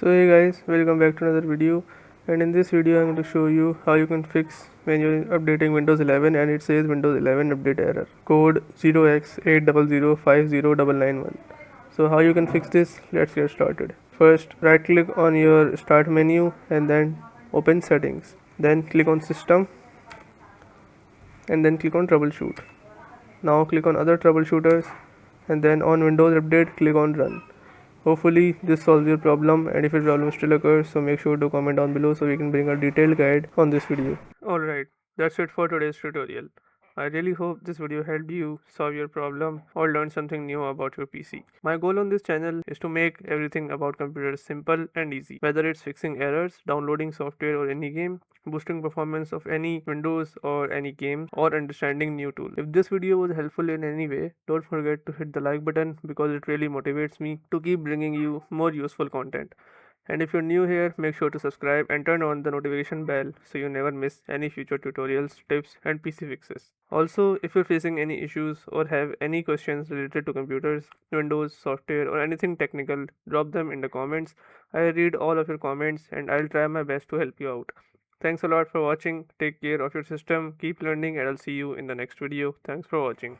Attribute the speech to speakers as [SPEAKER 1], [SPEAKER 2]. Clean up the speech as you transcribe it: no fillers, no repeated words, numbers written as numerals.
[SPEAKER 1] So hey guys, welcome back to another video, and in this video I'm going to show you how you can fix when you're updating Windows 11 and it says Windows 11 update error, code 0x800f0991. So how you can fix this? Let's get started. First, right click on your start menu and then open settings, then click on system and then click on troubleshoot. Now click on other troubleshooters and then on Windows update click on run. Hopefully this solves your problem, and if your problem still occurs, so make sure to comment down below so we can bring a detailed guide on this video. Alright, that's it for today's tutorial. I really hope this video helped you solve your problem or learn something new about your PC. My goal on this channel is to make everything about computers simple and easy, whether it's fixing errors, downloading software or any game, boosting performance of any Windows or any game, or understanding new tool. If this video was helpful in any way, don't forget to hit the like button because it really motivates me to keep bringing you more useful content. And if you're new here, make sure to subscribe and turn on the notification bell so you never miss any future tutorials, tips and PC fixes. Also, if you're facing any issues or have any questions related to computers, Windows, software or anything technical, drop them in the comments. I read all of your comments and I'll try my best to help you out. Thanks a lot for watching. Take care of your system, keep learning, and I'll see you in the next video. Thanks for watching.